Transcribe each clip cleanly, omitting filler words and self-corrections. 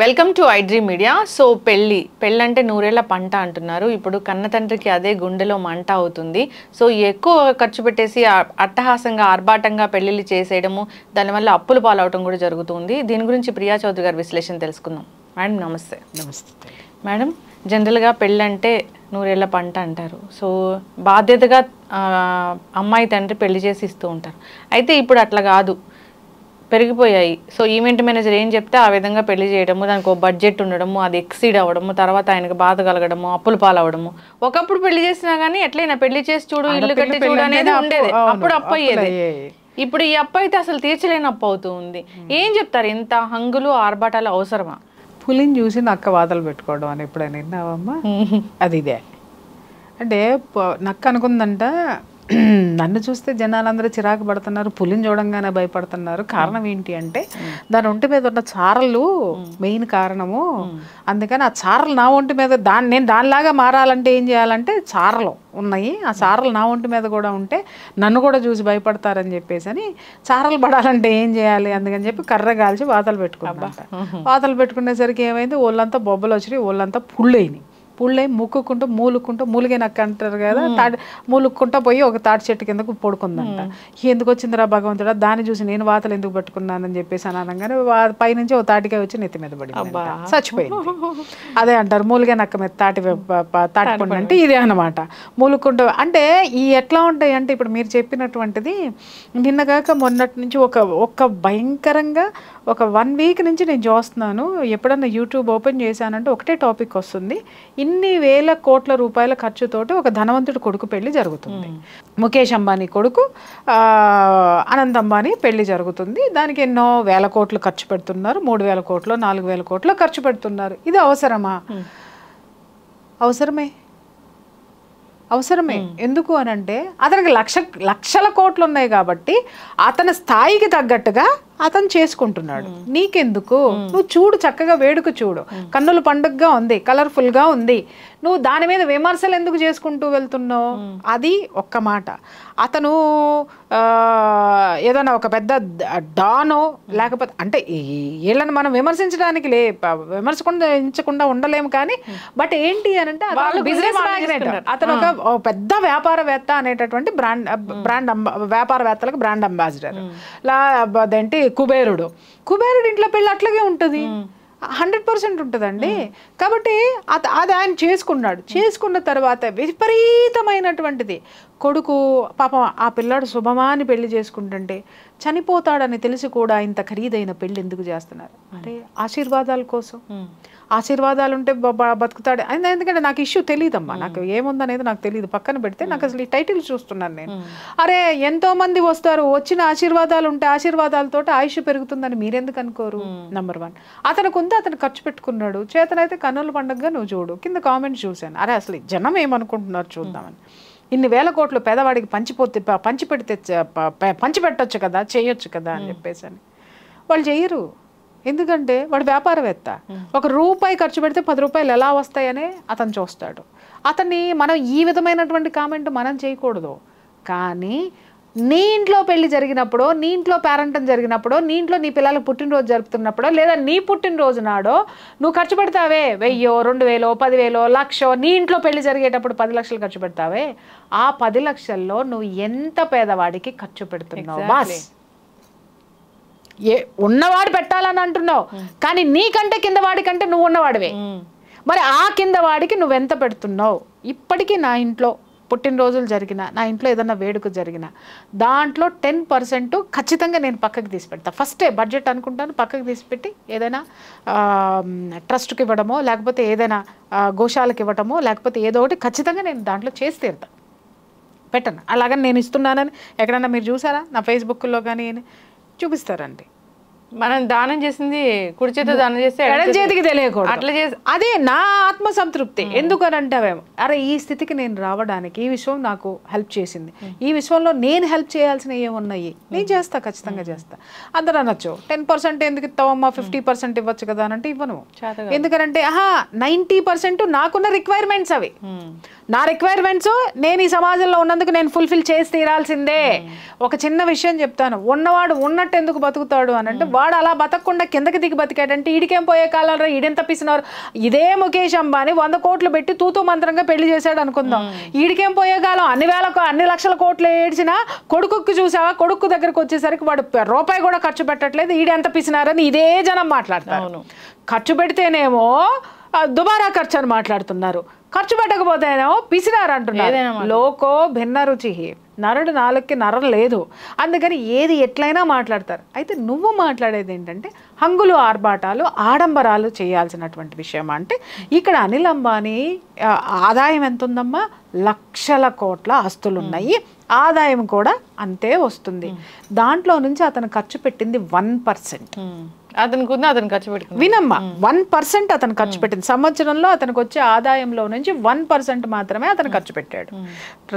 Welcome to iDream media. So పెళ్ళి అంటే నూరేళ్ల పంట అంటున్నారు. ఇప్పుడు కన్న తండ్రికి అదే గుండెలో మంట అవుతుంది. సో ఎక్కువ ఖర్చు పెట్టేసి అట్టహాసంగా ఆర్భాటంగా పెళ్లిళ్ళు చేసేయడము, దానివల్ల అప్పులు పాలవటం కూడా జరుగుతుంది. దీని గురించి ప్రియా చౌదరి గారి విశ్లేషణ తెలుసుకుందాం. మేడం నమస్తే. నమస్తే మేడం, జనరల్గా పెళ్ళంటే నూరేళ్ల పంట అంటారు. సో బాధ్యతగా అమ్మాయి తండ్రి పెళ్లి చేసి ఇస్తూ ఉంటారు. అయితే ఇప్పుడు అట్లా కాదు, పెరిగిపోయాయి. సో ఈవెంట్ మేనేజర్ ఏం చెప్తే ఆ విధంగా పెళ్లి చేయడము, దానికి ఒక బడ్జెట్ ఉండడము, అది ఎక్సీడ్ అవ్వడము, తర్వాత ఆయనకు బాధ కలగడము, అప్పులు పాలవడము. ఒకప్పుడు పెళ్లి చేసినా కానీ ఎట్లయినా పెళ్లి చేసి చూడు, ఇల్లు కట్టి చూడు అనేది ఉండేది. అప్పుడు అప్పు అయ్యేది. ఇప్పుడు ఈ అప్పు అయితే అసలు తీర్చలేని అప్పు అవుతూ ఉంది. ఏం చెప్తారు? ఇంత హంగులు ఆర్భాటాలు అవసరమా? పులిని చూసి నక్క వాతలు పెట్టుకోవడం అని ఎప్పుడైనా విన్నావమ్మా? అది ఇదే అంటే నక్క అనుకుందంట, నన్ను చూస్తే జనాలందరూ చిరాకు పడుతున్నారు, పులిని చూడంగానే భయపడుతున్నారు. కారణం ఏంటి అంటే దాని ఒంటి మీద ఉన్న చారలు మెయిన్ కారణము. అందుకని ఆ చారలు నా ఒంటి మీద నేను దానిలాగా మారాలంటే ఏం చేయాలంటే చారలు ఉన్నాయి, ఆ చారలు నా ఒంటి మీద కూడా ఉంటే నన్ను కూడా చూసి భయపడతారని చెప్పేసి అని చారలు పడాలంటే ఏం చేయాలి అందుకని చెప్పి కర్ర కాల్చి వాతలు పెట్టుకున్నాంట. వాతలు పెట్టుకునేసరికి ఏమైంది, ఒళ్ళంతా బొబ్బలు వచ్చినాయి, ఒళ్ళంతా పుళ్ళైనాయి. పుళ్ళై మూలుక్కుంటూ మూలిగే నక్క అంటారు కదా, మూలుక్కుంటా పోయి ఒక తాటి చెట్టు కిందకు పడుకుందంట. ఎందుకు వచ్చిందిరా భగవంతుడా, దాన్ని చూసి నేను వాతలు ఎందుకు పెట్టుకున్నానని చెప్పేసి అని అనగానే పైనుంచి ఓ తాటికాయ వచ్చి నెత్తి మీద పడింది, చచ్చిపోయింది. అదే అంటారు మూలిగే నక్క మీద తాటిపండు అంటే ఇదే అనమాట. మూలుక్కుంటూ అంటే ఈ ఎట్లా ఉంటాయి అంటే ఇప్పుడు మీరు చెప్పినటువంటిది నిన్నగాక మొన్నటి నుంచి ఒక భయంకరంగా ఒక 1 వీక్ నుంచి నేను చూస్తున్నాను. ఎప్పుడన్నా యూట్యూబ్ ఓపెన్ చేశానంటే ఒకటే టాపిక్ వస్తుంది. ఇన్ని వేల కోట్ల రూపాయల ఖర్చుతోటి ఒక ధనవంతుడి కొడుకు పెళ్లి జరుగుతుంది. ముఖేష్ అంబానీ కొడుకు అనంత్ అంబానీ పెళ్లి జరుగుతుంది. దానికి ఎన్నో వేల కోట్లు ఖర్చు పెడుతున్నారు. 3,000 కోట్లు 4,000 కోట్లు ఖర్చు పెడుతున్నారు. ఇది అవసరమా? అవసరమే. ఎందుకు అని అంటే అతనికి లక్షల కోట్లు ఉన్నాయి కాబట్టి అతని స్థాయికి తగ్గట్టుగా అతను చేసుకుంటున్నాడు. నీకెందుకు? నువ్వు చూడు, చక్కగా వేడుక చూడు, కన్నుల పండుగగా ఉంది, కలర్ఫుల్ గా ఉంది. నువ్వు దాని మీద విమర్శలు ఎందుకు చేసుకుంటూ వెళ్తున్నావు? అది ఒక్క మాట. అతను ఏదైనా ఒక పెద్ద డానో లేకపోతే అంటే వీళ్ళని మనం విమర్శించకుండా ఉండలేము కానీ బట్ ఏంటి అని అంటే బిజినెస్ మ్యాగ్నెట్, అతను ఒక పెద్ద వ్యాపారవేత్త అనేటటువంటి వ్యాపారవేత్తలకు బ్రాండ్ అంబాసిడర్. అదేంటి కుబేరుడు ఇంట్లో పెళ్ళి అట్లాగే ఉంటుంది, 100% ఉంటుందండి. కాబట్టి అది ఆయన చేసుకున్న తర్వాత విపరీతమైనటువంటిది కొడుకు పాపం ఆ పిల్లాడు శుభమాని పెళ్లి చేసుకుంటుంటే చనిపోతాడని తెలిసి కూడా ఇంత ఖరీదైన పెళ్లి ఎందుకు చేస్తున్నారు అంటే ఆశీర్వాదాల కోసం. ఆశీర్వాదాలు ఉంటే బతుకుతాడు. ఎందుకంటే నాకు ఇష్యూ తెలియదమ్మా, నాకు ఏముందనేది నాకు తెలియదు. పక్కన పెడితే నాకు అసలు ఈ టైటిల్ చూస్తున్నాను నేను. అరే ఎంతో మంది వస్తారు, వచ్చిన ఆశీర్వాదాలు ఉంటే ఆశీర్వాదాలతో ఆయుష్ పెరుగుతుందని మీరెందుకు అనుకోరు? నంబర్ 1. అతనికి ఉంది, అతను ఖర్చు పెట్టుకున్నాడు. చేతనైతే కన్నుల పండుగగా నువ్వు చూడు. కింద కామెంట్ చూశాను, అరే అసలు జనం ఏమనుకుంటున్నారు చూద్దామని. ఇన్ని వేల కోట్లు పేదవాడికి పంచిపెట్టొచ్చు కదా, చేయొచ్చు కదా అని చెప్పేసి అని వాళ్ళు చెయ్యరు. ఎందుకంటే వాడు వ్యాపారవేత్త. 1 రూపాయి ఖర్చు పెడితే 10 రూపాయలు ఎలా వస్తాయనే అతను చూస్తాడు. అతన్ని మనం ఈ విధమైనటువంటి కామెంట్ మనం చేయకూడదు. కానీ నీ ఇంట్లో పెళ్లి జరిగినప్పుడు, నీ ఇంట్లో పేరెంటం జరిగినప్పుడు, నీ ఇంట్లో నీ పిల్లలకు పుట్టినరోజు జరుపుతున్నప్పుడు, లేదా నీ పుట్టినరోజు నాడో నువ్వు ఖర్చు పెడతావే 1,000, 2,000, 10,000, 1,00,000. నీ ఇంట్లో పెళ్లి జరిగేటప్పుడు 10 లక్షలు ఖర్చు పెడతావే, ఆ 10 లక్షల్లో నువ్వు ఎంత పేదవాడికి ఖర్చు పెడుతున్నావు? బాస్ ఉన్నవాడు పెట్టాలని అంటున్నావు, కానీ నీకంటే కింద వాడికంటే నువ్వు ఉన్నవాడివే. మరి ఆ కింద వాడికి నువ్వెంత పెడుతున్నావు? ఇప్పటికీ నా ఇంట్లో పుట్టినరోజులు జరిగిన, నా ఇంట్లో ఏదన్నా వేడుక జరిగిన దాంట్లో 10% ఖచ్చితంగా నేను పక్కకి తీసి పెడతా. ఫస్టే బడ్జెట్ అనుకుంటాను, పక్కకి తీసి పెట్టి ఏదైనా ట్రస్ట్కి ఇవ్వడమో లేకపోతే ఏదైనా గోశాలకు ఇవ్వటమో లేకపోతే ఏదో ఒకటి ఖచ్చితంగా నేను దాంట్లో చేసి తీరుతా, పెట్టను. అలాగని నేను ఇస్తున్నానని ఎక్కడన్నా మీరు చూసారా? నా ఫేస్బుక్లో కానీ చూపిస్తారండి. మనం దానం చేసింది కుడి చేతితో దానం చేస్తే ఎడం చేతికి తెలియకూడదు. అట్లా చేసి అదే నా ఆత్మ సంతృప్తి. ఎందుకని అంటావేమో, అరే ఈ స్థితికి నేను రావడానికి ఈ విషయం నాకు హెల్ప్ చేసింది, ఈ విషయంలో నేను హెల్ప్ చేయాల్సిన ఏమున్నాయి, నేను చేస్తా, ఖచ్చితంగా చేస్తా. అందరూ అనొచ్చు 10% ఎందుకు ఇస్తావమ్మా, 50% ఇవ్వచ్చు కదా అని అంటే ఇవ్వను. ఎందుకనంటే 90% నాకున్న రిక్వైర్మెంట్స్ అవి. నా రిక్వైర్మెంట్స్ నేను ఈ సమాజంలో ఉన్నందుకు నేను ఫుల్ఫిల్ చేసి తీరాల్సిందే. ఒక చిన్న విషయం చెప్తాను, ఉన్నవాడు ఉన్నట్టు ఎందుకు బతుకుతాడు అని అంటే వాడు అలా బతకకుండా కిందకి దిగి బతికాడంటే ఈడికేం పోయే కాలంలో ఈడెంత పిసినారు. ఇదే ముఖేష్ అంబానీ 100 కోట్లు పెట్టి తూతూ మంత్రంగా పెళ్లి చేశాడు అనుకుందాం, ఈడికేం పోయే కాలం అన్ని లక్షల కోట్లు ఏడ్చినా కొడుకుకి చూసావా, కొడుకు దగ్గరకు వచ్చేసరికి వాడు రూపాయి కూడా ఖర్చు పెట్టట్లేదు, ఈడెంత పిసినారని ఇదే జనం మాట్లాడతారు. ఖర్చు పెడితేనేమో దుబారా ఖర్చు అని మాట్లాడుతున్నారు, ఖర్చు పెట్టకపోతేనేమో పిసినారు అంటున్నారు. లోకో భిన్న రుచి, నరుడు నాలుగుకి నరం లేదు, అందుకని ఏది ఎట్లయినా మాట్లాడతారు. అయితే నువ్వు మాట్లాడేది ఏంటంటే హంగులు ఆర్భాటాలు ఆడంబరాలు చేయాల్సినటువంటి విషయం. అంటే ఇక్కడ అనిల్ అంబానీ ఆదాయం ఎంత ఉందమ్మా, లక్షల కోట్ల ఆస్తులు ఉన్నాయి, ఆదాయం కూడా అంతే వస్తుంది. దాంట్లో నుంచి అతను ఖర్చు పెట్టింది 1%. అతను ఖర్చు పెట్టుకుంది వినమ్మా, 1% అతను ఖర్చు పెట్టింది. సంవత్సరంలో అతనికి వచ్చే ఆదాయంలో నుంచి 1% మాత్రమే అతను ఖర్చు పెట్టాడు,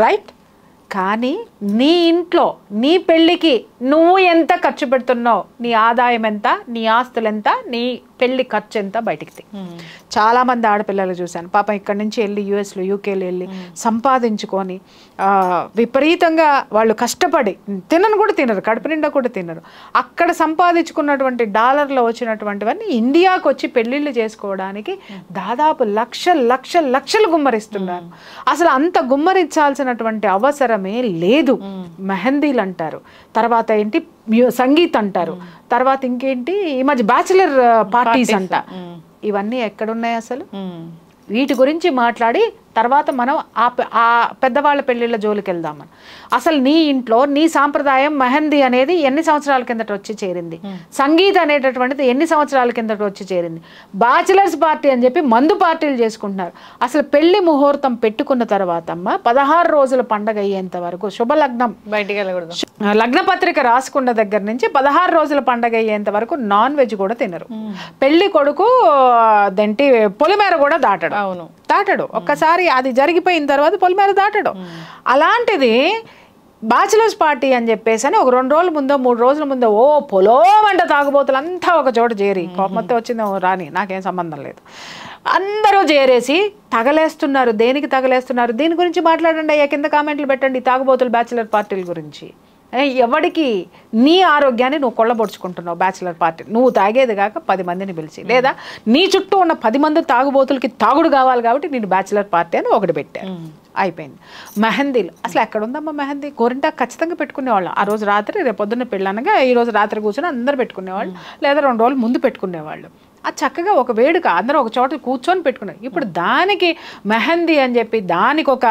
రైట్? కానీ నీ ఇంట్లో నీ పెళ్ళికి నువ్వు ఎంత ఖర్చు పెడుతున్నావు, నీ ఆదాయం ఎంత, నీ ఆస్తులు ఎంత, నీ పెళ్లి ఖర్చు ఎంత బయటికి చాలా మంది ఆడపిల్లలు చూశాను పాపం ఇక్కడి నుంచి వెళ్ళి యూఎస్లో యూకేలో వెళ్ళి సంపాదించుకొని విపరీతంగా వాళ్ళు కష్టపడి తినను కూడా తినరు, కడుపు నిండా కూడా తినరు, అక్కడ సంపాదించుకున్నటువంటి డాలర్లో వచ్చినటువంటివన్నీ ఇండియాకు వచ్చి పెళ్ళిళ్ళు చేసుకోవడానికి దాదాపు లక్షలు గుమ్మరిస్తున్నారు. అసలు అంత గుమ్మరించాల్సినటువంటి అవసరమే లేదు. మెహందీలు అంటారు, తర్వాత ఏంటి సంగీత్ అంటారు, తర్వాత ఇంకేంటి ఈ మధ్య బ్యాచిలర్ పార్టీస్ అంట, ఇవన్నీ ఎక్కడున్నాయి అసలు? వీటి గురించి మాట్లాడి తర్వాత మనం ఆ పెద్దవాళ్ళ పెళ్ళిళ్ళ జోలికి వెళ్దామని. అసలు నీ ఇంట్లో నీ సాంప్రదాయం మెహందీ అనేది ఎన్ని సంవత్సరాల కిందట వచ్చి చేరింది, సంగీత్ అనేటటువంటిది ఎన్ని సంవత్సరాల కిందట వచ్చి చేరింది, బ్యాచిలర్స్ పార్టీ అని చెప్పి మందు పార్టీలు చేసుకుంటున్నారు. అసలు పెళ్లి ముహూర్తం పెట్టుకున్న తర్వాత అమ్మ 16 రోజుల పండగ అయ్యేంత వరకు శుభలగ్నం బయటికి వెళ్ళకూడదు, లగ్న పత్రిక రాసుకున్న దగ్గర నుంచి 16 రోజుల పండగ అయ్యేంత వరకు నాన్ వెజ్ కూడా తినరు. పెళ్లి కొడుకు దేంటి పొలిమేర కూడా దాటడు. ఒక్కసారి అది జరిగిపోయిన తర్వాత పొలిమేర దాటడు. అలాంటిది బ్యాచిలర్స్ పార్టీ అని చెప్పేసి అని ఒక 2 రోజుల ముందో 3 రోజుల ముందో పొలోమంట తాగుబోతులంతా ఒక చోట చేరి, కోపంతో వచ్చిందో రాని నాకేం సంబంధం లేదు, అందరూ చేరేసి తగలేస్తున్నారు. దేనికి తగలేస్తున్నారు? దీని గురించి మాట్లాడండి అయ్యా, కింద కామెంట్లు పెట్టండి, తాగుబోతులు బ్యాచిలర్ పార్టీల గురించి. ఎవడికి నీ ఆరోగ్యాన్ని నువ్వు కొల్లబొడుచుకుంటున్నావు బ్యాచిలర్ పార్టీ, నువ్వు తాగేది కాక 10 మందిని పిలిచి, లేదా నీ చుట్టూ ఉన్న 10 మంది తాగుబోతులకి తాగుడు కావాలి కాబట్టి నేను బ్యాచిలర్ పార్టీ అని ఒకటి పెట్టాను, అయిపోయింది. మెహందీలు అసలు ఎక్కడ ఉందమ్మా మెహందీ? గోరింటాకు ఖచ్చితంగా పెట్టుకునేవాళ్ళు. ఆ రోజు రాత్రి రేపు పొద్దున్న పెళ్ళనగా ఈ రోజు రాత్రి కూర్చొని అందరూ పెట్టుకునేవాళ్ళు, లేదా 2 రోజులు ముందు పెట్టుకునేవాళ్ళు. అది చక్కగా ఒక వేడుక, అందరూ ఒక చోట కూర్చొని పెట్టుకున్నారు. ఇప్పుడు దానికి మెహందీ అని చెప్పి దానికి ఒక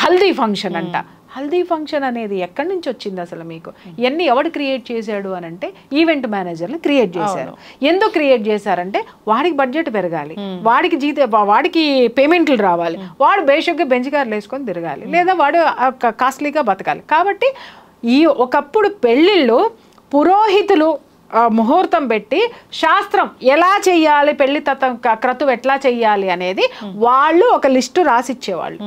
హల్దీ ఫంక్షన్ అంట. హల్దీ ఫంక్షన్ అనేది ఎక్కడి నుంచి వచ్చింది అసలు మీకు? ఇవన్నీ ఎవడు క్రియేట్ చేశాడు అని అంటే ఈవెంట్ మేనేజర్లు క్రియేట్ చేశారు. ఎందుకు క్రియేట్ చేశారంటే వాడికి బడ్జెట్ పెరగాలి, వాడికి పేమెంట్లు రావాలి, వాడు బేషక్గా బెంచ్ కార్లు వేసుకొని తిరగాలి, లేదా వాడు కాస్ట్లీగా బతకాలి. కాబట్టి ఒకప్పుడు పెళ్ళిళ్ళు పురోహితులు ముహూర్తం పెట్టి శాస్త్రం ఎలా చెయ్యాలి, పెళ్లి క్రతువు ఎట్లా చెయ్యాలి అనేది వాళ్ళు ఒక లిస్టు రాసిచ్చేవాళ్ళు,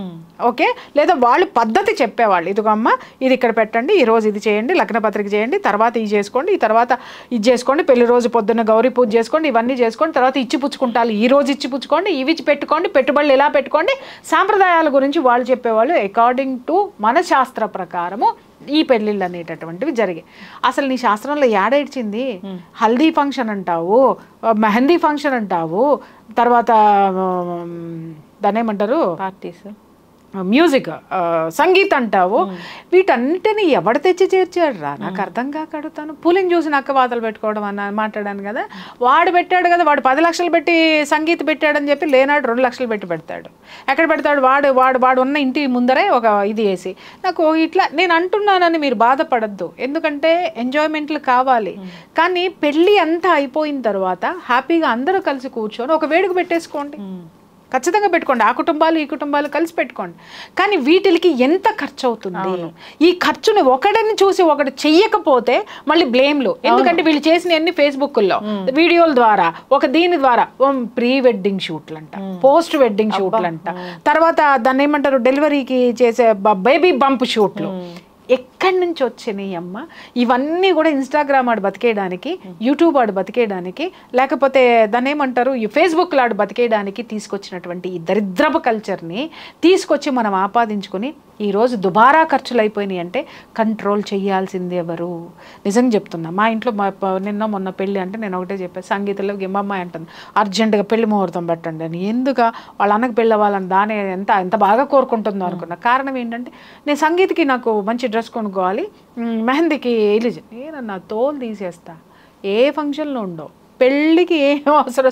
ఓకే, లేదా వాళ్ళు పద్ధతి చెప్పేవాళ్ళు. ఇదిగమ్మ ఇది ఇక్కడ పెట్టండి, ఈ రోజు ఇది చేయండి, లగ్న పత్రిక చేయండి, తర్వాత ఇది చేసుకోండి, ఈ తర్వాత ఇది చేసుకోండి, పెళ్లి రోజు పొద్దున్న గౌరీ పూజ చేసుకోండి, ఇవన్నీ చేసుకోండి, తర్వాత ఇచ్చి పుచ్చుకుంటారు, ఈ రోజు ఇచ్చి పుచ్చుకోండి, ఇవి పెట్టుకోండి, పెట్టుబడులు ఇలా పెట్టుకోండి, సాంప్రదాయాల గురించి వాళ్ళు చెప్పేవాళ్ళు. అకార్డింగ్ టు మన శాస్త్ర ప్రకారము ఈ పెళ్ళిళ్ళు అనేటటువంటివి జరిగాయి. అసలు నీ శాస్త్రంలో ఏడేడ్చింది? హల్దీ ఫంక్షన్ అంటావు, మెహందీ ఫంక్షన్ అంటావు, తర్వాత దాన్ని ఏమంటారు పార్టీస్, మ్యూజిక్, సంగీత్ అంటావు, వీటన్నిటిని ఎవడు తెచ్చి చేర్చాడు రా? నాకు అర్థం కాక అడుగుతాను. పూలిని చూసి నక్క వాతలు పెట్టుకోవడం అన్న మాట్లాడాను కదా, వాడు పెట్టాడు కదా, వాడు 10 లక్షలు పెట్టి సంగీత్ పెట్టాడని చెప్పి లేనాడు 2 లక్షలు పెట్టి పెడతాడు. ఎక్కడ పెడతాడు? వాడు ఉన్న ఇంటి ముందరే ఒక ఇది వేసి. నాకు ఇట్లా నేను అంటున్నానని మీరు బాధపడద్దు, ఎందుకంటే ఎంజాయ్మెంట్లు కావాలి. కానీ పెళ్ళి అంతా అయిపోయిన తర్వాత హ్యాపీగా అందరూ కలిసి కూర్చొని ఒక వేడుక పెట్టేసుకోండి, ఖచ్చితంగా పెట్టుకోండి. ఆ కుటుంబాలు ఈ కుటుంబాలు కలిసి పెట్టుకోండి. కానీ వీటికి ఎంత ఖర్చు అవుతుంది? ఈ ఖర్చుని ఒకడిని చూసి ఒకటి చెయ్యకపోతే మళ్ళీ బ్లేమ్లు. ఎందుకంటే వీళ్ళు చేసిన అన్ని ఫేస్బుక్లో వీడియోల ద్వారా దీని ద్వారా ప్రీ వెడ్డింగ్ షూట్లు అంట, పోస్ట్ వెడ్డింగ్ షూట్లు అంట, తర్వాత దాన్ని ఏమంటారు డెలివరీకి చేసే బేబీ బంప్ షూట్లు. ఎక్కడి నుంచి వచ్చినాయి అమ్మ ఇవన్నీ? కూడా ఇన్స్టాగ్రామ్ ఆడు బతికేయడానికి, యూట్యూబ్ ఆడు బతికేయడానికి, లేకపోతే దాన్ని ఏమంటారు ఈ ఫేస్బుక్లో ఆడు బతికేయడానికి తీసుకొచ్చినటువంటి ఈ దరిద్రపు కల్చర్ని తీసుకొచ్చి మనం ఆపాదించుకుని ఈరోజు దుబారా ఖర్చులు అయిపోయినాయి అంటే కంట్రోల్ చేయాల్సింది ఎవరు? నిజంగా చెప్తున్నా. మా ఇంట్లో నిన్న మొన్న పెళ్ళి అంటే నేను ఒకటే చెప్పాను, సంగీతంలో గిమ్మమ్మాయి అంటుంది అర్జెంటుగా పెళ్లి ముహూర్తం పెట్టండి అని. ఎందుకు వాళ్ళ అన్నకు పెళ్ళి అవ్వాలని దాని ఎంత బాగా కోరుకుంటుందో అనుకున్నా. కారణం ఏంటంటే నేను సంగీతకి నాకు మంచి డ్రెస్ కొనుక్కోవాలి, మెహందీకి నేనన్నా తోలు తీసేస్తా, ఏ ఫంక్షన్లో ఉండవు, పెళ్ళికి ఏం అవసరం,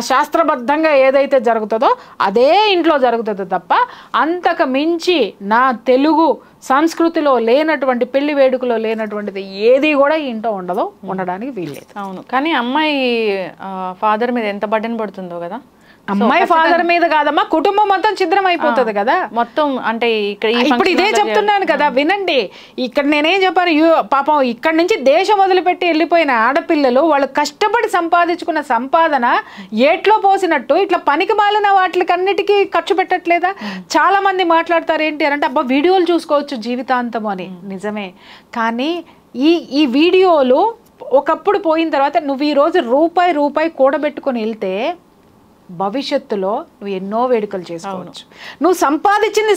శాస్త్రబద్ధంగా ఏదైతే జరుగుతుందో అదే ఇంట్లో జరుగుతుందో తప్ప అంతకు మించి నా తెలుగు సంస్కృతిలో లేనటువంటి పెళ్లి వేడుకలో లేనటువంటిది ఏది కూడా ఈ ఇంట్లో ఉండదు, ఉండడానికి వీల్లేదు. అవును, కానీ అమ్మాయి ఫాదర్ మీద ఎంత బర్డెన్ పడుతుందో కదా. అమ్మాయి ఫాదర్ మీద కాదమ్మా, కుటుంబం మొత్తం ఛిద్రం అయిపోతుంది కదా మొత్తం. అంటే ఇక్కడ ఇప్పుడు ఇదే చెప్తున్నాను కదా, వినండి. ఇక్కడ నేనేం చెప్పాను, పాపం ఇక్కడ నుంచి దేశం వదిలిపెట్టి వెళ్ళిపోయిన ఆడపిల్లలు వాళ్ళు కష్టపడి సంపాదించుకున్న సంపాదన ఏట్లో పోసినట్టు ఇట్లా పనికి మాలిన వాటికన్నిటికీ ఖర్చు పెట్టట్లేదా? చాలా మంది మాట్లాడతారు ఏంటి అంటే అబ్బా వీడియోలు చూసుకోవచ్చు జీవితాంతం అని. నిజమే, కానీ ఈ వీడియోలు ఒకప్పుడు పోయిన తర్వాత నువ్వు ఈరోజు రూపాయి కూడబెట్టుకొని వెళ్తే భవిష్యత్తులో నువ్వు ఎన్నో వేడుకలు చేసుకోవచ్చు. నువ్వు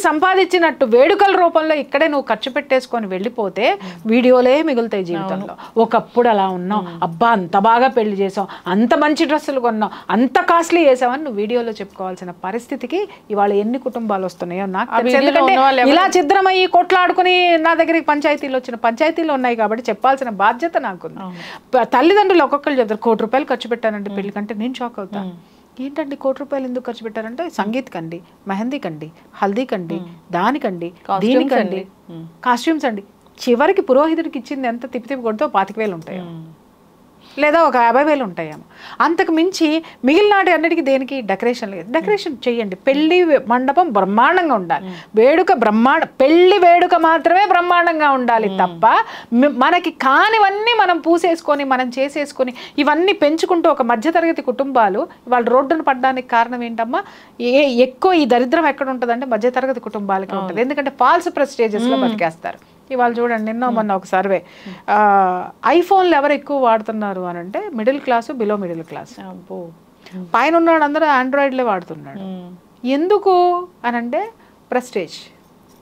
సంపాదించినట్టు వేడుకల రూపంలో ఇక్కడే నువ్వు ఖర్చు పెట్టేసుకొని వెళ్ళిపోతే వీడియోలే మిగులుతాయి జీవితంలో. ఒకప్పుడు అలా ఉన్నాం, అబ్బా అంత బాగా పెళ్లి చేసాం, అంత మంచి డ్రెస్సులు కొన్నాం, అంత కాస్ట్లీ చేసామని నువ్వు వీడియోలో చెప్పుకోవాల్సిన పరిస్థితికి ఇవాళ ఎన్ని కుటుంబాలు వస్తున్నాయో నాకు తెలుసు. ఎందుకంటే ఇలా ఛిద్రమయ్యి కొట్లాడుకుని నా దగ్గరికి పంచాయతీలు ఉన్నాయి కాబట్టి చెప్పాల్సిన బాధ్యత నాకుంది. తల్లిదండ్రులు ఒక్కొక్కరు చెప్తారు ₹1 కోటి ఖర్చు పెట్టానంటే పెళ్లి కంటే నేను షాక్ అవుతాను. ఏంటండి ₹1 కోటి ఎందుకు ఖర్చు పెట్టారంటే సంగీత్ కండి, మెహందీ కండి, హల్దీ కండి, దానికండి, దీనికండి, కాస్ట్యూమ్స్ అండి. చివరికి పురోహితుడికి ఇచ్చింది ఎంత తిప్పి కొడితే 25,000 ఉంటాయి, లేదా ఒక 50,000 ఉంటాయేమో. అంతకు మించి మిగిలినాటి అన్నిటికీ దేనికి డెకరేషన్ లేదు. డెకరేషన్ చెయ్యండి, పెళ్లి మండపం బ్రహ్మాండంగా ఉండాలి, వేడుక పెళ్లి వేడుక మాత్రమే బ్రహ్మాండంగా ఉండాలి తప్ప మనకి కానివన్నీ మనం పూసేసుకొని మనం చేసేసుకొని ఇవన్నీ పెంచుకుంటూ ఒక మధ్యతరగతి కుటుంబాలు ఇవాళ రోడ్డును పడడానికి కారణం ఏంటమ్మా? ఎక్కువ ఈ దరిద్రం ఎక్కడ ఉంటుందంటే మధ్యతరగతి కుటుంబాలకి ఉంటుంది. ఎందుకంటే ఫాల్స్ ప్రెస్టేజెస్లో బతికేస్తారు. ఇవాళ చూడండి, నిన్న మొన్న ఒక సర్వే, ఐఫోన్లు ఎవరు ఎక్కువ వాడుతున్నారు అని అంటే middle class, below middle class. పైన ఉన్నాడు అందరూ ఆండ్రాయిడ్లే వాడుతున్నాడు. ఎందుకు అని అంటే ప్రెస్టేజ్,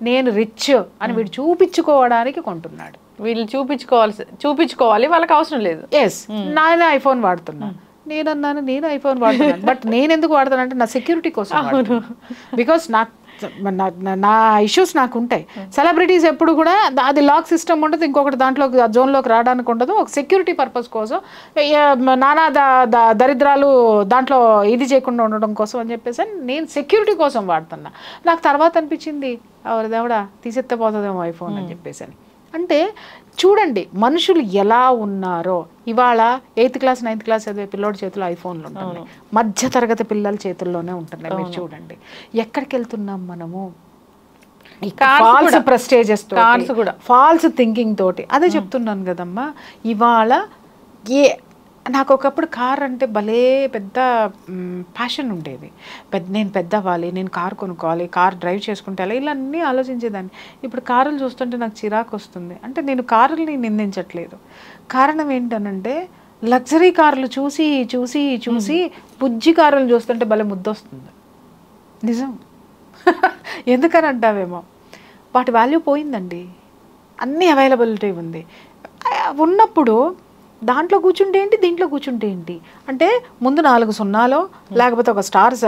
నేను రిచ్ అని వీడు చూపించుకోవడానికి కొంటున్నాడు. వీళ్ళు చూపించుకోవాలి, వాళ్ళకి అవసరం లేదు. ఎస్, నేను ఐఫోన్ వాడుతున్నా, నేను ఐఫోన్ వాడుతున్నాను. బట్ నేను ఎందుకు వాడుతానంటే నా సెక్యూరిటీ కోసం, బికాస్ నా ఇష్యూస్ నాకు ఉంటాయి. సెలబ్రిటీస్ ఎప్పుడు కూడా అది లాక్ సిస్టమ్ ఉంటుంది, ఇంకొకటి దాంట్లో జోన్లోకి రావడానికి ఉండదు. ఒక సెక్యూరిటీ పర్పస్ కోసం నానా దరిద్రాలు దాంట్లో ఇది చేయకుండా ఉండడం కోసం అని చెప్పేసి నేను సెక్యూరిటీ కోసం వాడుతున్నా. నాకు తర్వాత అనిపించింది ఎవరిదేవడా తీసేస్తే పోతుందేమో ఐఫోన్ అని చెప్పేసి. అంటే చూడండి మనుషులు ఎలా ఉన్నారో. ఇవాళ 8th క్లాస్ 9th క్లాస్ చదివే పిల్లోడి చేతిలో ఐఫోన్లు ఉంటుంది, మధ్య తరగతి పిల్లల చేతుల్లోనే ఉంటుంది. మీరు చూడండి ఎక్కడికి వెళ్తున్నాం మనము, ఫాల్స్ ప్రెస్టేజెస్ తోటి, ఫాల్స్ థింకింగ్ తోటి. అదే చెప్తున్నాను కదమ్మా. ఇవాళ నాకు ఒకప్పుడు కార్ అంటే భలే పెద్ద ప్యాషన్ ఉండేది. నేను పెద్ద అవ్వాలి, నేను కార్ కొనుక్కోవాలి, కార్ డ్రైవ్ చేసుకుంటే అలా ఇలా అన్నీ ఆలోచించేదాన్ని. ఇప్పుడు కారులు చూస్తుంటే నాకు చిరాకు వస్తుంది. అంటే నేను కారుల్ని నిందించట్లేదు, కారణం ఏంటనంటే లగ్జరీ కార్లు చూసి చూసి చూసి బుజ్జి కారులు చూస్తుంటే భలే ముద్దొస్తుంది. నిజం. ఎందుకని అంటావేమో, వాటి వాల్యూ పోయిందండి, అన్నీ అవైలబిలిటీ ఉంది. ఉన్నప్పుడు దాంట్లో కూర్చుంటే ఏంటి, దీంట్లో కూర్చుంటే ఏంటి అంటే ముందు 4 సున్నాలో లేకపోతే ఒక స్టార్స్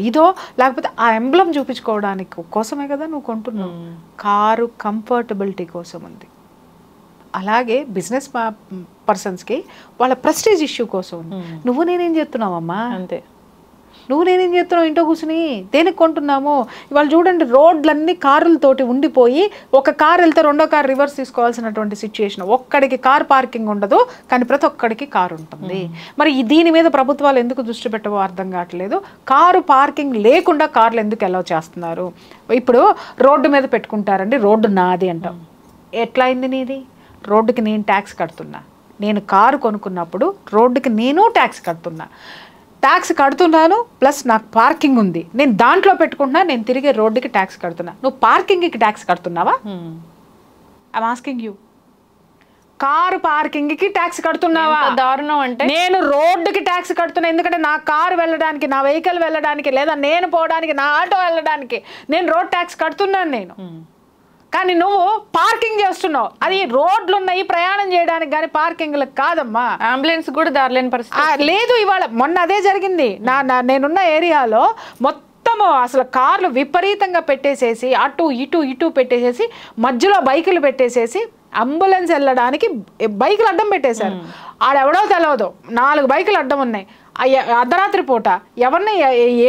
ఇదో లేకపోతే ఆ ఎంబ్లం చూపించుకోవడానికి కోసమే కదా నువ్వు కొంటున్నావు. కారు కంఫర్టబిలిటీ కోసం ఉంది. అలాగే బిజినెస్ పర్సన్స్కి వాళ్ళ ప్రెస్టీజ్ ఇష్యూ కోసం ఉంది. నువ్వు నేనేం చేస్తున్నావమ్మా, అంతే. నువ్వు నేనేం చేస్తున్నావు ఇంట్లో కూర్చుని, దేనికి కొంటున్నాము? ఇవాళ చూడండి రోడ్లన్నీ కారులతోటి ఉండిపోయి ఒక కారు వెళ్తే రెండో కారు రివర్స్ తీసుకోవాల్సినటువంటి సిచ్యుయేషన్. ఒక్కడికి కార్ పార్కింగ్ ఉండదు, కానీ ప్రతి ఒక్కడికి కారు ఉంటుంది. మరి దీని మీద ప్రభుత్వాలు ఎందుకు దృష్టి పెట్టవో అర్థం కావట్లేదు. కారు పార్కింగ్ లేకుండా కార్లు ఎందుకు అలౌ చేస్తున్నారు? ఇప్పుడు రోడ్డు మీద పెట్టుకుంటారండి, రోడ్డు నాది అంటాం. ఎట్లా అయింది నీది? రోడ్డుకి నేను ట్యాక్స్ కడుతున్నా, నేను కారు కొనుక్కున్నప్పుడు రోడ్డుకి నేను ట్యాక్స్ కడుతున్నా, ట్యాక్స్ కడుతున్నాను ప్లస్ నాకు పార్కింగ్ ఉంది, నేను దాంట్లో పెట్టుకుంటున్నా, నేను తిరిగే రోడ్డుకి ట్యాక్స్ కడుతున్నా. నువ్వు పార్కింగ్కి ట్యాక్స్ కడుతున్నావా? I'm asking you. Car parking కి ట్యాక్స్ కడుతున్నావా? దారుణం అంటే నేను రోడ్డుకి ట్యాక్స్ కడుతున్నా, ఎందుకంటే నా కారు వెళ్ళడానికి, నా వెహికల్ వెళ్ళడానికి, లేదా నేను పోవడానికి, నా ఆటో వెళ్ళడానికి నేను రోడ్ ట్యాక్స్ కడుతున్నాను నేను. కానీ నువ్వు పార్కింగ్ చేస్తున్నావు, అది రోడ్లు ఉన్నాయి ప్రయాణం చేయడానికి కానీ పార్కింగ్లకు కాదమ్మా. అంబులెన్స్ కూడా దారిలేని పరిస్థితి లేదు. ఇవాళ మొన్న అదే జరిగింది. నేనున్న ఏరియాలో మొత్తము అసలు కార్లు విపరీతంగా పెట్టేసేసి, అటు ఇటు ఇటు పెట్టేసేసి, మధ్యలో బైకులు పెట్టేసేసి అంబులెన్స్ వెళ్ళడానికి బైకులు అడ్డం పెట్టేశారు. ఆడెవడో తెలియదు, 4 బైకులు అడ్డం ఉన్నాయి. అర్ధరాత్రి పూట ఎవరిని,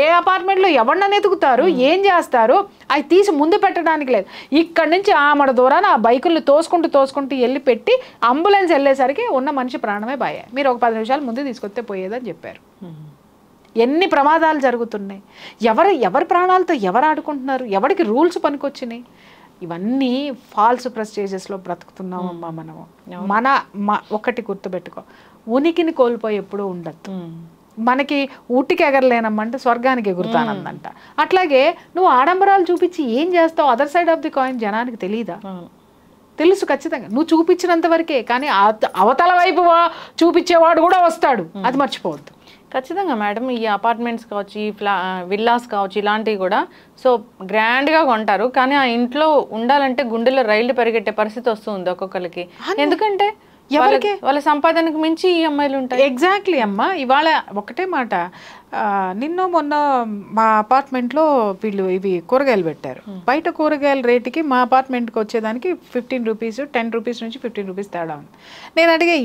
ఏ అపార్ట్మెంట్లో ఎవరిని ఎతుకుతారు, ఏం చేస్తారు, అవి తీసి ముందు పెట్టడానికి లేదు. ఇక్కడి నుంచి ఆమడ దూరాన ఆ బైకుల్ని తోసుకుంటూ వెళ్ళి పెట్టి అంబులెన్స్ వెళ్ళేసరికి ఉన్న మనిషి ప్రాణమే బాయే. మీరు ఒక 10 నిమిషాలు ముందు తీసుకొస్తే పోయేదని చెప్పారు. ఎన్ని ప్రమాదాలు జరుగుతున్నాయి, ఎవరి ప్రాణాలతో ఎవరు ఆడుకుంటున్నారు, ఎవరికి రూల్స్ పనికొచ్చినాయి. ఇవన్నీ ఫాల్స్ ప్రెస్టేజెస్లో బ్రతుకుతున్నామమ్మా మనము. ఒకటి గుర్తుపెట్టుకో, ఉనికిని కోల్పోయి ఎప్పుడూ ఉండద్దు. మనకి ఊటికి ఎగరలేనమ్మంటే స్వర్గానికి ఎగురుతానందంట. అట్లాగే నువ్వు ఆడంబరాలు చూపించి ఏం చేస్తావు, other side of the coin జనానికి తెలీదా? తెలుసు ఖచ్చితంగా, నువ్వు చూపించినంత వరకే. కానీ అవతల వైపు చూపించేవాడు కూడా వస్తాడు, అది మర్చిపోవద్దు. ఖచ్చితంగా మేడం. ఈ అపార్ట్మెంట్స్ కావచ్చు, ఈ విల్లాస్ కావచ్చు, ఇలాంటివి కూడా సో గ్రాండ్గా కొంటారు. కానీ ఆ ఇంట్లో ఉండాలంటే గుండెలో రైళ్లు పరిగెట్టే పరిస్థితి వస్తుంది ఒక్కొక్కరికి. ఎందుకంటే వాళ్ళ సంపాదనకు మించి ఈ అమ్మాయిలు ఉంటాయి. ఎగ్జాక్ట్లీ అమ్మా. ఇవాళ ఒకటే మాట, మొన్న మా అపార్ట్మెంట్లో వీళ్ళు ఇవి కూరగాయలు పెట్టారు. బయట కూరగాయల రేటుకి మా అపార్ట్మెంట్కి వచ్చేదానికి 15 రూపీస్, 10 రూపీస్ నుంచి 15 రూపీస్ తేడా ఉంది. నేను అడిగా,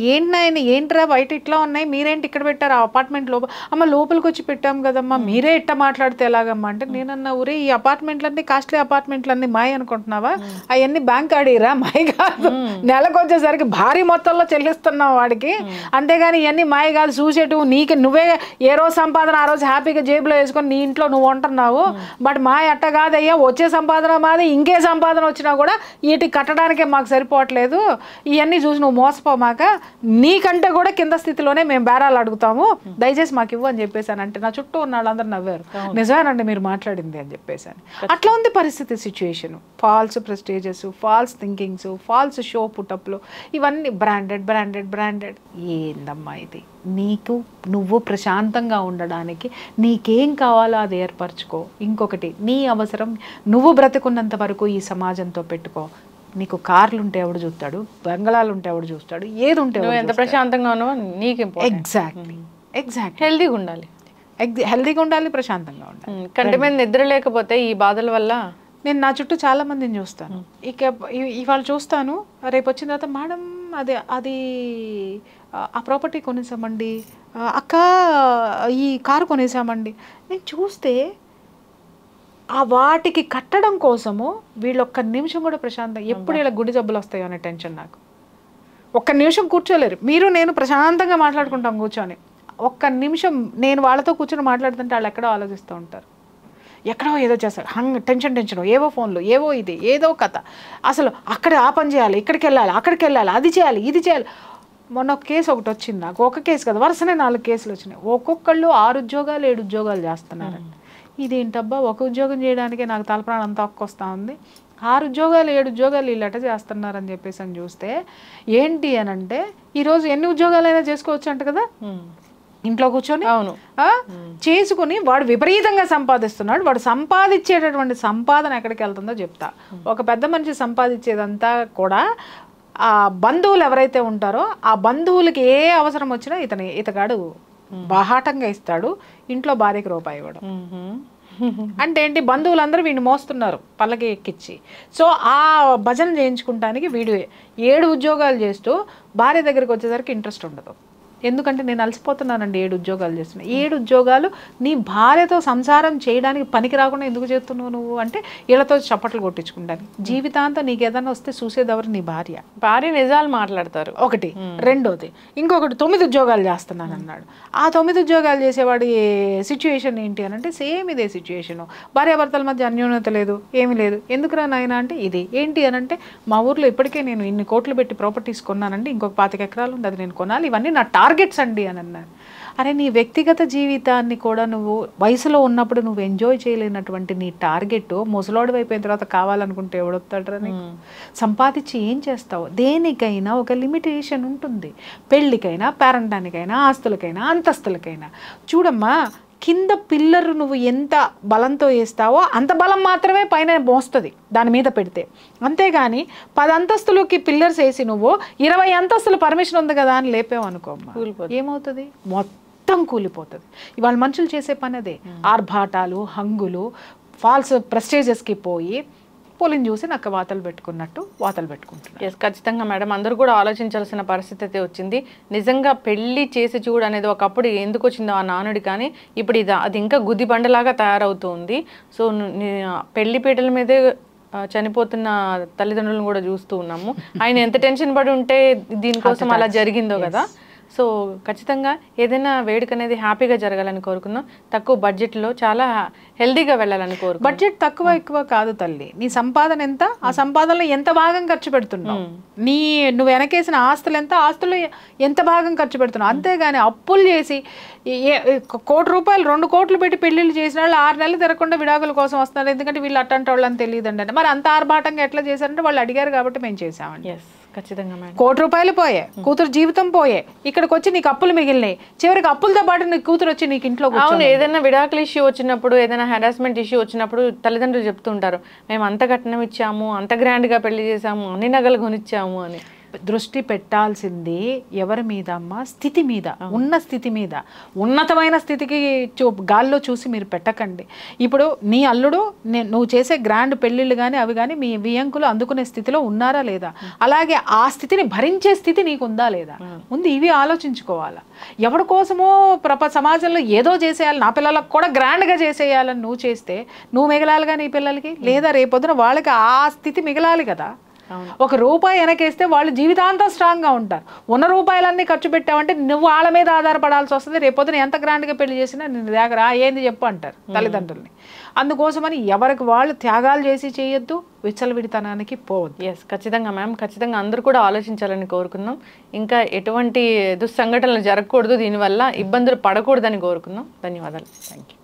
ఏంట్రా బయట ఇట్లా ఉన్నాయి, మీరేంటి ఇక్కడ పెట్టారు ఆ అపార్ట్మెంట్ లోపల? అమ్మ లోపలికి వచ్చి పెట్టాం కదమ్మా, మీరే ఇట్ట మాట్లాడితే ఎలాగమ్మా అంటే, నేనన్నా ఊరే ఈ అపార్ట్మెంట్లన్నీ కాస్ట్లీ అపార్ట్మెంట్లన్నీ మాయ అనుకుంటున్నావా? అవన్నీ బ్యాంక్ ఆడిరా, మాయ కాదు. నెలకు వచ్చేసరికి భారీ మొత్తంలో చెల్లిస్తున్నావు వాడికి, అంతేగాని ఇవన్నీ మాయ కాదు. చూసేటు నీకు నువ్వే ఏ రోజు సంపాదన ఆ రోజు హ్యాపీగా జేబులో వేసుకొని నీ ఇంట్లో నువ్వు ఉంటున్నావు. బట్ మా అట్ట కాదయ్యా, వచ్చే సంపాదన మాది, ఇంకే సంపాదన వచ్చినా కూడా వీటికి కట్టడానికే మాకు సరిపోవట్లేదు. ఇవన్నీ చూసి నువ్వు మోసపోమాక, నీకంటే కూడా కింద స్థితిలోనే మేము బేరాలు అడుగుతాము, దయచేసి మాకు ఇవ్వు అని చెప్పేసాను. అంటే నా చుట్టూ ఉన్న వాళ్ళందరూ నవ్వారు, నిజమేనండి మీరు మాట్లాడింది అని చెప్పేసాను. అట్లా ఉంది పరిస్థితి, situation. False prestiges, false thinkings, false show పుటప్లు, ఇవన్నీ బ్రాండెడ్ బ్రాండెడ్ బ్రాండెడ్. ఏందమ్మా ఇది? నువ్వు ప్రశాంతంగా ఉండడానికి నీకేం కావాలో అది ఏర్పరచుకో. ఇంకొకటి, నీ అవసరం నువ్వు బ్రతుకున్నంత వరకు ఈ సమాజంతో పెట్టుకో. నీకు కార్లు ఉంటే ఎవడు చూస్తాడు, బంగళాలు ఉంటే ఎవడు చూస్తాడు, ఏది ఉంటే ఎంత ప్రశాంతంగా ఉన్నావో నీకు ఎగ్జాక్ట్లీ హెల్దీగా ఉండాలి. హెల్దీగా ఉండాలి, ప్రశాంతంగా ఉండాలి. కంటి మీద నిద్ర లేకపోతే ఈ బాధల వల్ల నేను నా చుట్టూ చాలా మందిని చూస్తాను. ఇవాళ చూస్తాను, రేపు వచ్చిన తర్వాత మేడం అది ఆ ప్రాపర్టీ కొనేసామండి, అక్క ఈ కారు కొనేసామండి. నేను చూస్తే ఆ వాటికి కట్టడం కోసము వీళ్ళు ఒక్క నిమిషం కూడా ప్రశాంతం, ఎప్పుడు ఇలా గుడి జబ్బులు వస్తాయో అనే టెన్షన్ నాకు. ఒక్క నిమిషం కూర్చోలేరు. నేను ప్రశాంతంగా మాట్లాడుకుంటాం కూర్చొని, ఒక్క నిమిషం నేను వాళ్ళతో కూర్చొని మాట్లాడుతుంటే వాళ్ళు ఎక్కడో ఆలోచిస్తూ ఉంటారు, ఎక్కడో ఏదో చేస్తారు, టెన్షన్ ఏవో ఫోన్లు, ఏవో ఇది ఏదో కథ, అసలు అక్కడ ఆ పని చేయాలి, ఇక్కడికి వెళ్ళాలి, అక్కడికి వెళ్ళాలి, అది చేయాలి, ఇది చేయాలి. మొన్న ఒక కేసు ఒకటి వచ్చింది నాకు, ఒక కేసు కదా వరుసనే 4 కేసులు వచ్చినాయి. ఒక్కొక్కళ్ళు 6 ఉద్యోగాలు 7 ఉద్యోగాలు చేస్తున్నారు. ఇదేంటబ్బా, ఒక ఉద్యోగం చేయడానికే నాకు తలప్రాణం అంతా వస్తూ ఉంది, 6 ఉద్యోగాలు 7 ఉద్యోగాలు వీళ్ళట చేస్తున్నారని చెప్పేసి అని చూస్తే ఏంటి అని అంటే, ఈరోజు ఎన్ని ఉద్యోగాలైనా చేసుకోవచ్చు అంట కదా ఇంట్లో కూర్చొని. అవును, చేసుకుని వాడు విపరీతంగా సంపాదిస్తున్నాడు. వాడు సంపాదించేటటువంటి సంపాదన ఎక్కడికి వెళ్తుందో చెప్తా. ఒక పెద్ద మనిషి సంపాదించేదంతా కూడా ఆ బంధువులు ఎవరైతే ఉంటారో ఆ బంధువులకి ఏ అవసరం వచ్చినా ఇతగాడు బాహాటంగా ఇస్తాడు, ఇంట్లో భార్యకి రూపాయి ఇవ్వడం. అంటే ఏంటి, బంధువులందరూ వీడిని మోస్తున్నారు పల్లకి ఎక్కించి. సో ఆ భజన చేయించుకుంటానికి వీడు 7 ఉద్యోగాలు చేస్తూ భార్య దగ్గరికి వచ్చేసరికి ఇంట్రెస్ట్ ఉండదు. ఎందుకంటే నేను అలసిపోతున్నానండి 7 ఉద్యోగాలు చేస్తున్నా. 7 ఉద్యోగాలు నీ భార్యతో సంసారం చేయడానికి పనికి రాకుండా ఎందుకు చేస్తున్నావు నువ్వు అంటే, వీళ్ళతో చప్పట్లు కొట్టించుకుంటాను. జీవితాంతం నీకు ఏదైనా వస్తే చూసేదెవరు, నీ భార్య. నిజాలు మాట్లాడతారు ఒకటి. రెండోది, ఇంకొకటి 9 ఉద్యోగాలు చేస్తున్నాను అన్నాడు. ఆ 9 ఉద్యోగాలు చేసేవాడి సిచ్యువేషన్ ఏంటి అని అంటే సేమ్ ఇదే సిచ్యువేషను. భార్యాభర్తల మధ్య అన్యోన్యత లేదు, ఏమీ లేదు. ఎందుకురా నాయన అంటే ఇది ఏంటి అని అంటే, మా ఊర్లో ఇప్పటికే నేను ఇన్ని కోట్లు పెట్టి ప్రాపర్టీస్ కొన్నానండి, ఇంకొక 25 ఎకరాలు ఉంది, అది నేను కొనాలి, ఇవన్నీ నా టార్గెట్స్ అండి అని అన్నారు. అరే నీ వ్యక్తిగత జీవితాన్ని కూడా నువ్వు వయసులో ఉన్నప్పుడు నువ్వు ఎంజాయ్ చేయలేనటువంటి నీ టార్గెట్ ముసలోడు అయిపోయిన తర్వాత కావాలనుకుంటే ఎవడొస్తాడరా నీకు? సంపాదించి ఏం చేస్తావు? దేనికైనా ఒక లిమిటేషన్ ఉంటుంది. పెళ్ళికైనా, పేరంటానికైనా, ఆస్తులకైనా, అంతస్తులకైనా. చూడమ్మా, కింద పిల్లరు నువ్వు ఎంత బలంతో వేస్తావో అంత బలం మాత్రమే పైన మోస్తుంది దాని మీద పెడితే. అంతేగాని 10 అంతస్తులకి పిల్లర్స్ వేసి నువ్వు 20 అంతస్తులు పర్మిషన్ ఉంది కదా అని లేపావు అనుకోమ్మా, ఏమవుతుంది? మొత్తం కూలిపోతుంది. ఇవాళ మనుషులు చేసే పని అదే. ఆర్భాటాలు, హంగులు, ఫాల్స్ ప్రెస్టేజెస్కి పోయి పోలిని చూసి నక్క వాతలు పెట్టుకున్నట్టు వాతలు పెట్టుకుంటున్నారు. ఎస్, ఖచ్చితంగా మేడం, అందరూ కూడా ఆలోచించాల్సిన పరిస్థితి అయితే వచ్చింది. నిజంగా పెళ్లి చేసి చూడు అనేది ఒకప్పుడు ఎందుకు వచ్చిందో ఆ నానుడి, కానీ ఇప్పుడు అది ఇంకా గుది బండలాగా తయారవుతుంది. సో పెళ్లి పీటల మీదే చనిపోతున్న తల్లిదండ్రులను కూడా చూస్తూ ఉన్నాము. ఆయన ఎంత టెన్షన్ పడి ఉంటే దీనికోసం అలా జరిగిందో కదా. సో ఖచ్చితంగా ఏదైనా వేడుక అనేది హ్యాపీగా జరగాలని కోరుకుందాం. తక్కువ బడ్జెట్లో చాలా హెల్దీగా వెళ్ళాలని కోరుకుందాం. బడ్జెట్ తక్కువ ఎక్కువ కాదు తల్లి. నీ సంపాదన ఎంత, ఆ సంపాదనలో ఎంత భాగం ఖర్చు పెడుతున్నావు, నువ్వు వెనకేసిన ఆస్తులు ఎంత, ఆస్తులు ఎంత భాగం ఖర్చు పెడుతున్నావు. అంతేగాని అప్పులు చేసి 1 కోటి రూపాయలు 2 కోట్లు పెట్టి పెళ్లిళ్ళు చేసిన వాళ్ళు 6 నెలలు తిరగకుండా విడాకుల కోసం వస్తున్నారు. ఎందుకంటే వీళ్ళు అట్టంటే వాళ్ళని తెలియదండి అంటే. మరి అంత ఆర్భాటంగా ఎట్లా చేశారంటే వాళ్ళు అడిగారు కాబట్టి మేము చేసామండి. ఎస్, ఖచ్చితంగా మేడం. 1 కోటి రూపాయలు పోయే, కూతురు జీవితం పోయే, ఇక్కడికి వచ్చి నీకు అప్పులు మిగిలినాయి. చివరికి అప్పులతో పాటు నీకు కూతురు వచ్చి నీకు ఇంట్లో. అవును, ఏదైనా విడాకుల ఇష్యూ వచ్చినప్పుడు, ఏదైనా హెరాస్మెంట్ ఇష్యూ వచ్చినప్పుడు తల్లిదండ్రులు చెప్తుంటారు, మేము అంత కట్నం ఇచ్చాము, అంత గ్రాండ్గా పెళ్లి చేసాము, అన్ని నగలు కొనిచ్చాము అని. దృష్టి పెట్టాల్సింది ఎవరి మీద అమ్మా? స్థితి మీద, ఉన్న స్థితి మీద. ఉన్నతమైన స్థితికి గాల్లో చూసి మీరు పెట్టకండి. ఇప్పుడు నీ అల్లుడు నువ్వు చేసే గ్రాండ్ పెళ్ళిళ్ళు కానీ అవి కానీ మీ వియంకులు అందుకునే స్థితిలో ఉన్నారా లేదా? అలాగే ఆ స్థితిని భరించే స్థితి నీకు ఉందా లేదా? ముందు ఇవి ఆలోచించుకోవాలా. ఎవరి కోసమో సమాజంలో ఏదో చేసేయాలి, నా పిల్లలకు కూడా గ్రాండ్గా చేసేయాలని నువ్వు చేస్తే నువ్వు మిగలాలిగా నీ పిల్లలకి, లేదా రేపొద్దున వాళ్ళకి ఆ స్థితి మిగలాలి కదా. 1 రూపాయి వెనకేస్తే వాళ్ళు జీవితాంతం స్ట్రాంగ్గా ఉంటారు. ఉన్న రూపాయలన్నీ ఖర్చు పెట్టావంటే నువ్వు వాళ్ళ మీద ఆధారపడాల్సి వస్తుంది. రేపొద్దున ఎంత గ్రాండ్గా పెళ్లి చేసినా నిన్ను దగ్గర ఏంది చెప్పు అంటారు తల్లిదండ్రుల్ని. అందుకోసమని ఎవరికి వాళ్ళు త్యాగాలు చేసి చేయొద్దు, విచ్చలవిడితనానికి పోవద్దు. ఎస్, ఖచ్చితంగా మ్యామ్, ఖచ్చితంగా అందరూ కూడా ఆలోచించాలని కోరుకుందాం. ఇంకా ఎటువంటి దుస్సంఘటనలు జరగకూడదు, దీనివల్ల ఇబ్బందులు పడకూడదని కోరుకుందాం. ధన్యవాదాలు. Thank you.